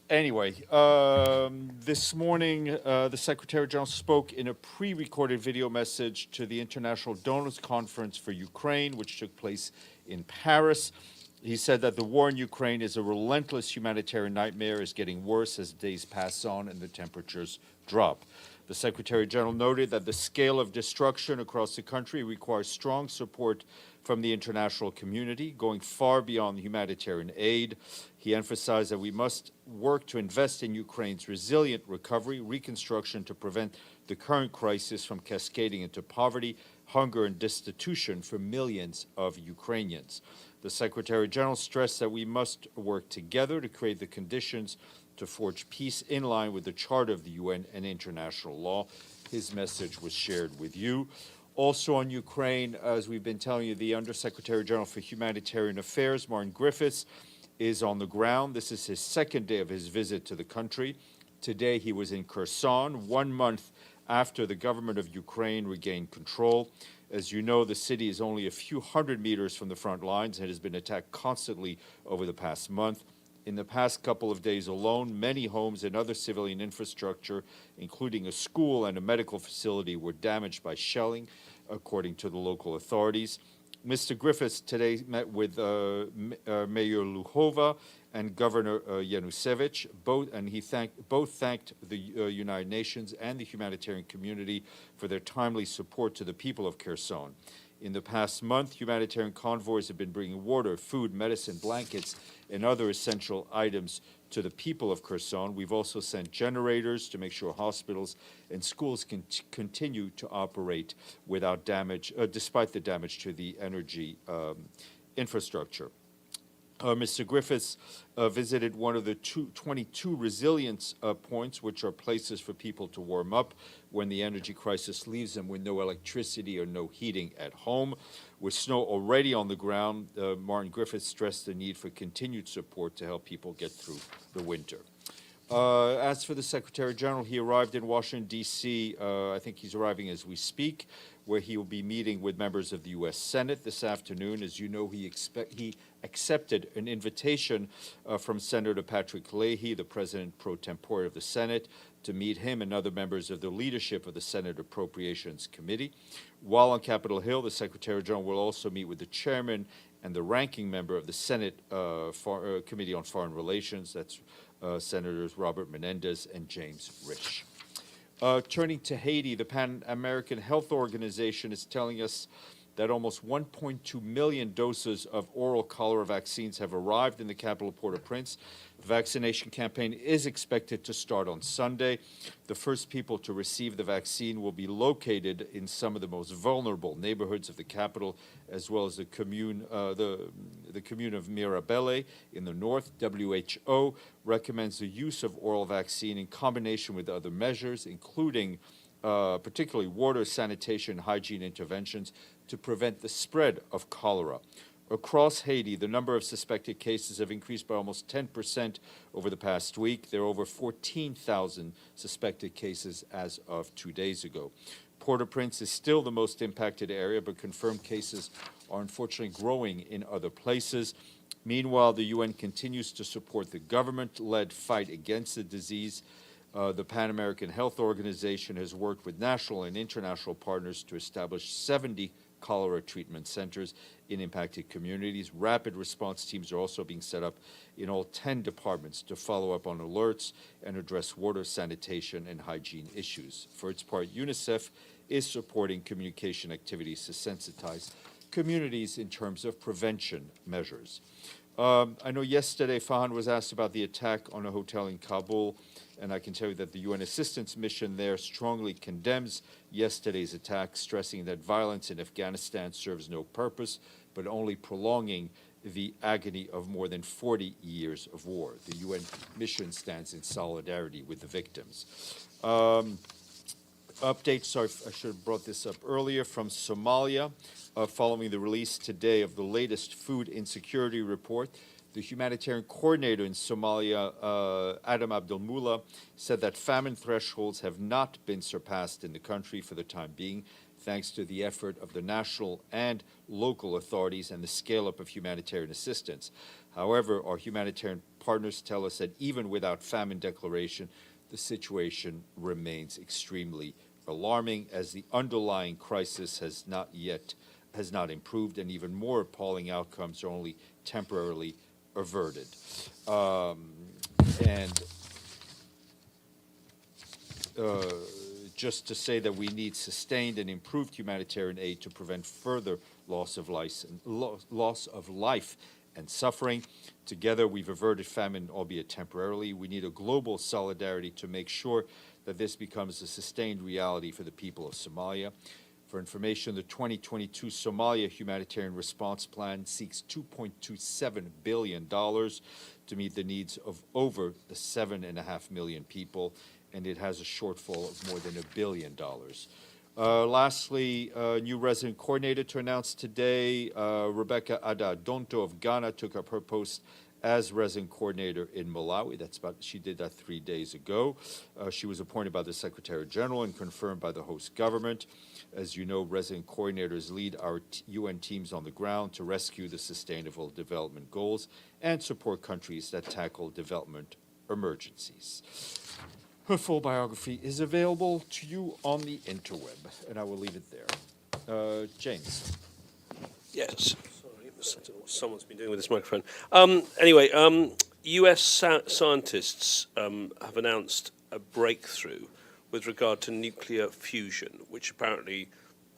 Anyway, this morning, the Secretary General spoke in a pre-recorded video message to the International Donors Conference for Ukraine, which took place in Paris. He said that the war in Ukraine is a relentless humanitarian nightmare, is getting worse as days pass on and the temperatures drop. The Secretary General noted that the scale of destruction across the country requires strong support from the international community, going far beyond humanitarian aid. He emphasized that we must work to invest in Ukraine's resilient recovery, reconstruction to prevent the current crisis from cascading into poverty, hunger, and destitution for millions of Ukrainians. The Secretary General stressed that we must work together to create the conditions to forge peace in line with the Charter of the UN and international law. His message was shared with you. Also on Ukraine, as we've been telling you, the Undersecretary General for Humanitarian Affairs, Martin Griffiths, is on the ground. This is his second day of his visit to the country. Today he was in Kherson, 1 month after the government of Ukraine regained control. As you know, the city is only a few hundred meters from the front lines and has been attacked constantly over the past month. In the past couple of days alone, many homes and other civilian infrastructure, including a school and a medical facility, were damaged by shelling, according to the local authorities. Mr. Griffiths today met with Mayor Luhova and Governor Yanushevich, both thanked the United Nations and the humanitarian community for their timely support to the people of Kherson. In the past month, humanitarian convoys have been bringing water, food, medicine, blankets, and other essential items to the people of Kherson. We've also sent generators to make sure hospitals and schools can continue to operate without damage, despite the damage to the energy infrastructure. Mr. Griffiths visited one of the 22 resilience points, which are places for people to warm up when the energy crisis leaves them with no electricity or no heating at home. With snow already on the ground, Martin Griffiths stressed the need for continued support to help people get through the winter. As for the Secretary General, he arrived in Washington, D.C. I think he's arriving as we speak, where he will be meeting with members of the U.S. Senate this afternoon. As you know, he accepted an invitation from Senator Patrick Leahy, the President pro tempore of the Senate, to meet him and other members of the leadership of the Senate Appropriations Committee. While on Capitol Hill, the Secretary General will also meet with the chairman and the ranking member of the Senate Committee on Foreign Relations. That's Senators Robert Menendez and James Risch. Turning to Haiti, the Pan American Health Organization is telling us that almost 1.2 million doses of oral cholera vaccines have arrived in the capital, Port-au-Prince. The vaccination campaign is expected to start on Sunday. The first people to receive the vaccine will be located in some of the most vulnerable neighborhoods of the capital, as well as the commune of Mirabelle in the north. WHO recommends the use of oral vaccine in combination with other measures, including particularly water, sanitation, hygiene interventions to prevent the spread of cholera. Across Haiti, the number of suspected cases have increased by almost 10% over the past week. There are over 14,000 suspected cases as of 2 days ago. Port-au-Prince is still the most impacted area, but confirmed cases are unfortunately growing in other places. Meanwhile, the UN continues to support the government-led fight against the disease. The Pan American Health Organization has worked with national and international partners to establish 70 cholera treatment centers in impacted communities. Rapid response teams are also being set up in all 10 departments to follow up on alerts and address water, sanitation, and hygiene issues. For its part, UNICEF is supporting communication activities to sensitize communities in terms of prevention measures. I know yesterday Fahan was asked about the attack on a hotel in Kabul, and I can tell you that the UN assistance mission there strongly condemns yesterday's attack, stressing that violence in Afghanistan serves no purpose, but only prolonging the agony of more than 40 years of war. The UN mission stands in solidarity with the victims. Updates, sorry, I should have brought this up earlier, from Somalia. Following the release today of the latest food insecurity report, the humanitarian coordinator in Somalia, Adam Abdelmullah, said that famine thresholds have not been surpassed in the country for the time being, thanks to the effort of the national and local authorities and the scale-up of humanitarian assistance. However, our humanitarian partners tell us that even without famine declaration, the situation remains extremely alarming, as the underlying crisis has not improved, and even more appalling outcomes are only temporarily averted. Just to say that we need sustained and improved humanitarian aid to prevent further loss of life and suffering. Together, we've averted famine, albeit temporarily. We need a global solidarity to make sure that this becomes a sustained reality for the people of Somalia. For information, the 2022 Somalia Humanitarian Response Plan seeks $2.27 billion to meet the needs of over 7.5 million people, and it has a shortfall of more than $1 billion. Lastly, a new resident coordinator to announce today. Rebecca Adadonto of Ghana took up her post as resident coordinator in Malawi. She did that 3 days ago. She was appointed by the Secretary General and confirmed by the host government. As you know, resident coordinators lead our UN teams on the ground to rescue the Sustainable Development Goals and support countries that tackle development emergencies. Her full biography is available to you on the interweb, and I will leave it there. James. Yes. Sorry, someone's been doing with this microphone. Anyway, US scientists have announced a breakthrough with regard to nuclear fusion, which apparently,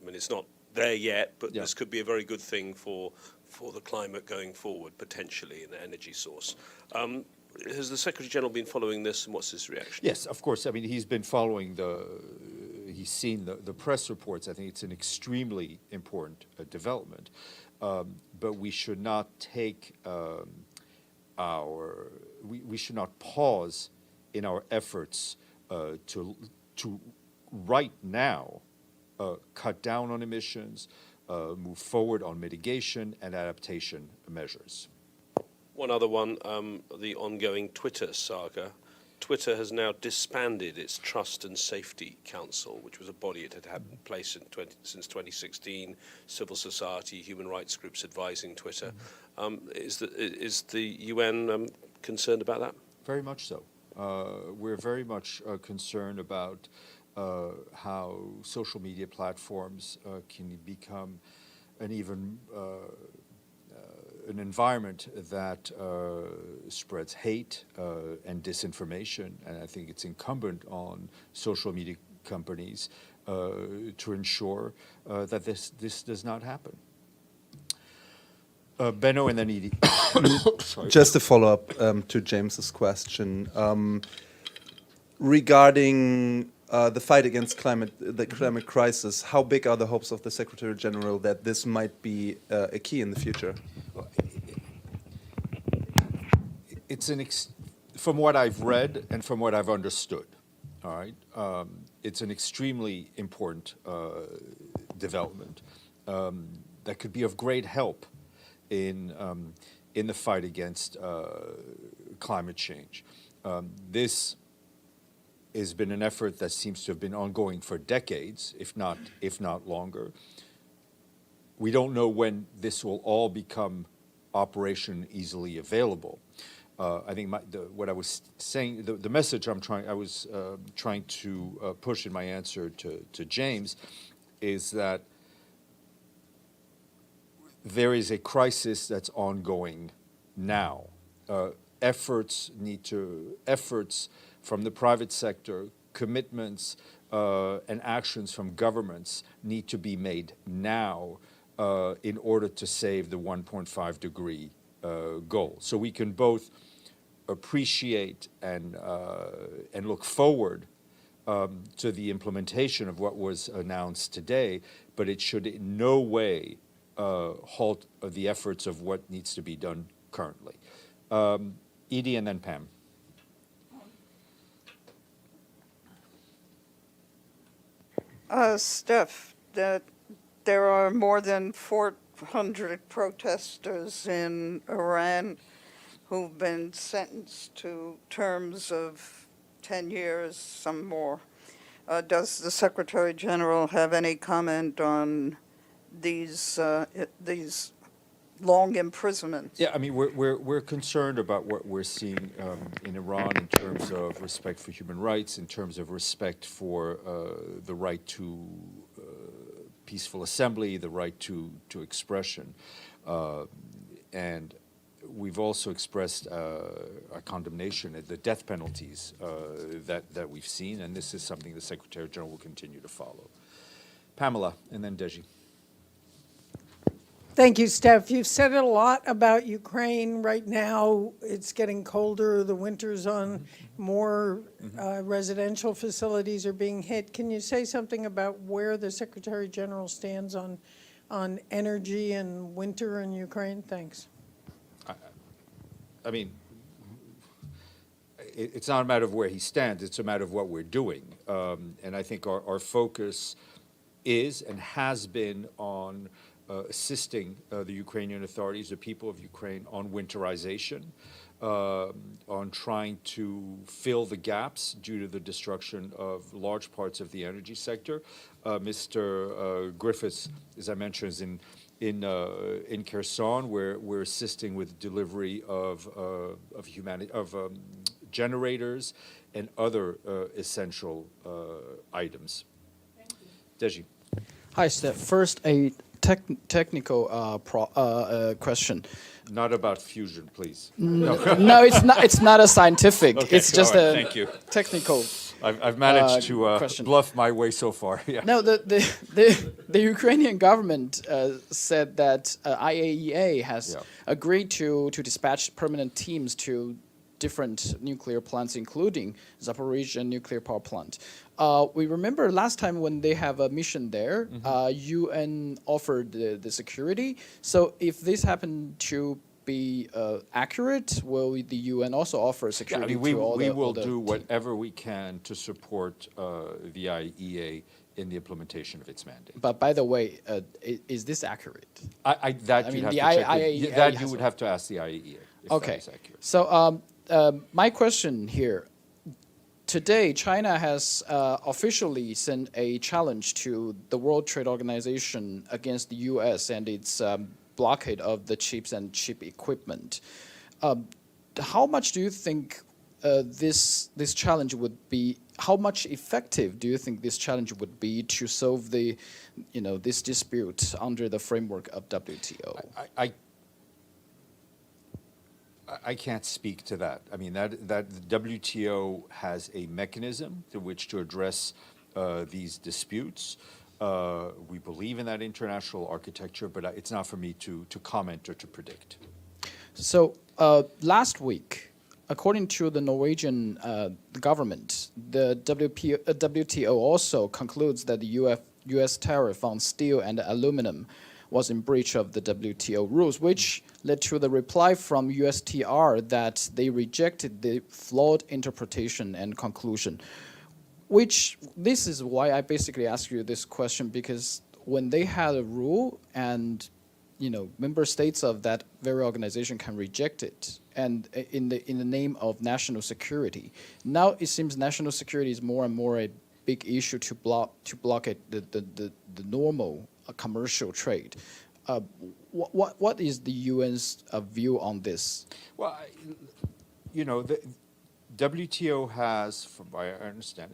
I mean, it's not there yet, but this could be a very good thing for the climate going forward, potentially, an energy source. Has the Secretary General been following this, and what's his reaction? Yes, of course. I mean, he's been following he's seen the press reports. I think it's an extremely important development. But we should not take we should not pause in our efforts to right now cut down on emissions, move forward on mitigation and adaptation measures. One other one, the ongoing Twitter saga. Twitter has now disbanded its Trust and Safety Council, which was a body it had had in place since 2016, civil society, human rights groups advising Twitter. Is the UN concerned about that? Very much so. We're very much concerned about how social media platforms can become an environment that spreads hate and disinformation, and I think it's incumbent on social media companies to ensure that this does not happen. Benno and then Edie. Just a follow-up to James's question regarding the fight against the climate crisis. How big are the hopes of the Secretary General that this might be a key in the future? It's from what I've read and from what I've understood, all right, it's an extremely important development that could be of great help in the fight against climate change. This has been an effort that seems to have been ongoing for decades, if not longer. We don't know when this will all become operation easily available. I think what I was saying, the message I was trying to push in my answer to James, is that there is a crisis that's ongoing now. Efforts from the private sector, commitments and actions from governments need to be made now in order to save the 1.5 degree goal. So we can both appreciate and look forward to the implementation of what was announced today, but it should in no way halt the efforts of what needs to be done currently. Edie and then Pam. Steph, that there are more than 400 protesters in Iran who've been sentenced to terms of 10 years, some more. Does the Secretary General have any comment on these long imprisonments. Yeah, I mean, we're concerned about what we're seeing in Iran in terms of respect for human rights, in terms of respect for the right to peaceful assembly, the right to expression, and we've also expressed our condemnation at the death penalties that we've seen, and this is something the Secretary General will continue to follow. Pamela, and then Deji. Thank you, Steph. You've said a lot about Ukraine right now. It's getting colder, the winter's on, more residential facilities are being hit. Can you say something about where the Secretary General stands on energy and winter in Ukraine? Thanks. I mean, it's not a matter of where he stands, it's a matter of what we're doing. And I think our focus is and has been on assisting the Ukrainian authorities, the people of Ukraine, on winterization, on trying to fill the gaps due to the destruction of large parts of the energy sector. Mr. Griffiths, as I mentioned, is in Kherson, where we're assisting with delivery of generators and other essential items. Deji. Hi, Steph. First, a technical question. Not about fusion, please. No, it's not. It's not a scientific. Okay, it's just all right, a thank you. technical. I've managed to question. bluff my way so far. Yeah. No, the Ukrainian government said that IAEA has agreed to dispatch permanent teams to different nuclear plants, including Zaporizhzhia nuclear power plant. We remember last time when they have a mission there, UN offered the security. So if this happened to be accurate, will the UN also offer security I mean, to all the we will all the do team? whatever we can to support the IAEA in the implementation of its mandate. But by the way, is this accurate? That you'd mean, have the to check. IAEA That you has would a- have to ask the IAEA if Okay. that is accurate. So my question here. Today, China has officially sent a challenge to the World Trade Organization against the U.S. and its blockade of the chips and chip equipment. How much do you think this challenge would be? How much effective do you think this challenge would be to solve this dispute under the framework of WTO? I can't speak to that. I mean, that the WTO has a mechanism through which to address these disputes. We believe in that international architecture, but it's not for me to comment or to predict. So last week, according to the Norwegian government, the WTO also concludes that the U.S. tariff on steel and aluminum was in breach of the WTO rules, which led to the reply from USTR that they rejected the flawed interpretation and conclusion. This is why I basically ask you this question, because when they had a rule and member states of that very organization can reject it, and in the name of national security, now it seems national security is more and more a big issue to block it, the normal commercial trade. What is the UN's view on this? Well, the WTO has, from what I understand,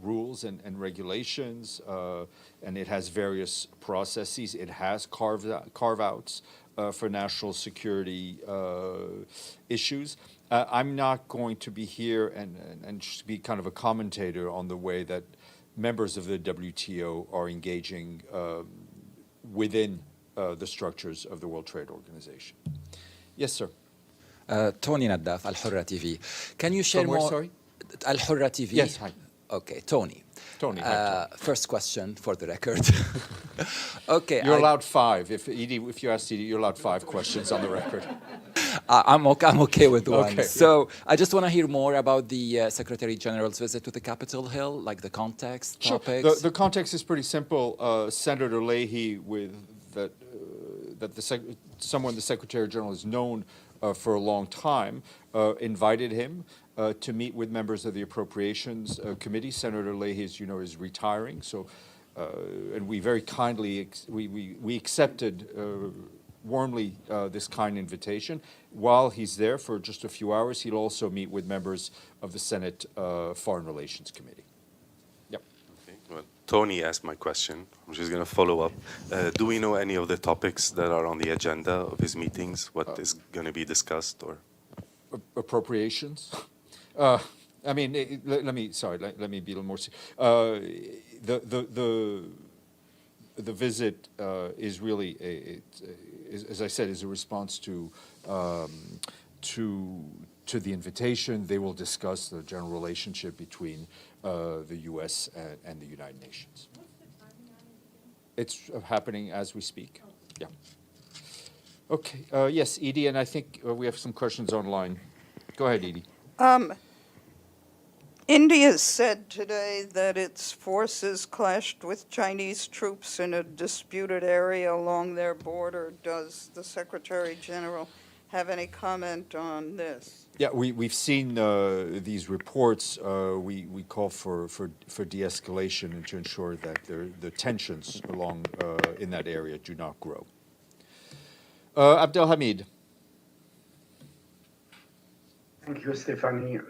rules and regulations, and it has various processes. It has carve-outs for national security issues. I'm not going to be here and just be kind of a commentator on the way that members of the WTO are engaging within the structures of the World Trade Organization. Yes, sir. Tony Naddaf, Al Hurra TV. Can you share From where, more? sorry? Al Hurra TV. Yes, hi. Okay, Tony. Tony, hi, First question for the record. Okay. You're allowed 5. If you ask Edie, you're allowed 5 questions on the record. I'm okay with one. Okay. So I just want to hear more about the Secretary General's visit to the Capitol Hill, like the context, Sure. topics. The context is pretty simple. Senator Leahy, someone the Secretary General has known for a long time, invited him to meet with members of the Appropriations Committee. Senator Leahy, as you know, is retiring, so and we very kindly we accepted warmly this kind invitation. While he's there for just a few hours, he'll also meet with members of the Senate Foreign Relations Committee. Yep. Okay, well, Tony asked my question. I'm just going to follow up. Do we know any of the topics that are on the agenda of his meetings? What is going to be discussed, or Appropriations? I mean, let me be a little more. The visit is really, as I said, is a response to the invitation. They will discuss the general relationship between the U.S. and the United Nations. It's happening as we speak. Yeah. Okay. Yes, Edie, and I think we have some questions online. Go ahead, Edie. India said today that its forces clashed with Chinese troops in a disputed area along their border. Does the Secretary General have any comment on this? Yeah, we've seen these reports. We call for de-escalation and to ensure that the tensions along in that area do not grow. Abdelhamid. Thank you, Stéphane.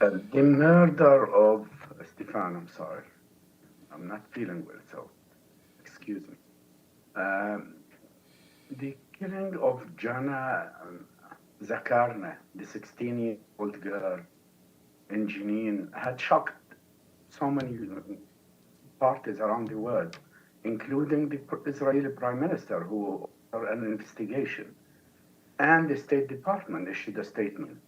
The murder of Stéphane, I'm sorry. I'm not feeling well, so excuse me. The killing of Jana Zakarna, the 16-year-old girl in Jenin, had shocked so many parties around the world, including the Israeli Prime Minister, who ordered an investigation, and the State Department issued a statement.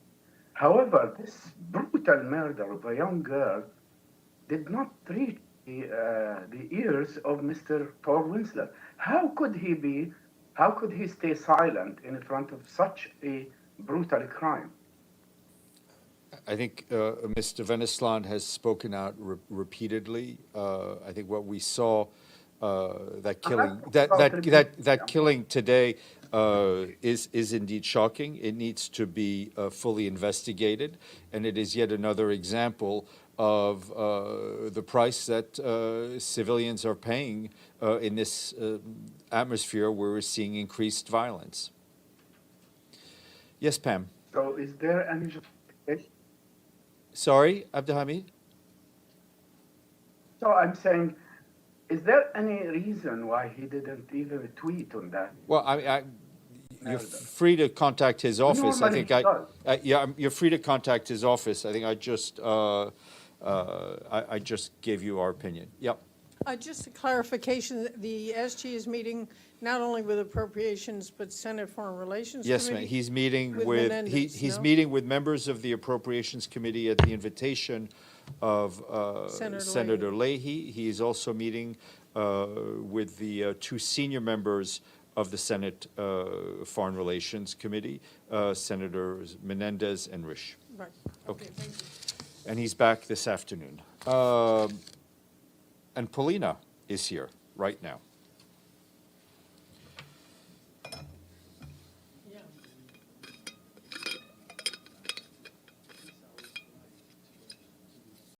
However, this brutal murder of a young girl did not reach the ears of Mr. Thor Winsler. How could he stay silent in front of such a brutal crime? I think Mr. Vennesland has spoken out repeatedly. I think what we saw that killing today is indeed shocking. It needs to be fully investigated, and it is yet another example of the price that civilians are paying in this atmosphere where we're seeing increased violence. Yes, Pam. So is there any justification? Sorry, Abdelhamid? So I'm saying, is there any reason why he didn't even tweet on that? Well, you're free to contact his office. I think you're free to contact his office. I think I just gave you our opinion. Yep. Just a clarification, the SG is meeting not only with appropriations, but Senate Foreign Relations Yes, Committee? ma'am. He's meeting with with Menendez, he's no? meeting with members of the Appropriations Committee at the invitation of Senator Leahy. He is also meeting with the two senior members of the Senate Foreign Relations Committee, Senators Menendez and Risch. Right. Okay. Thank you. And he's back this afternoon. And Paulina is here right now.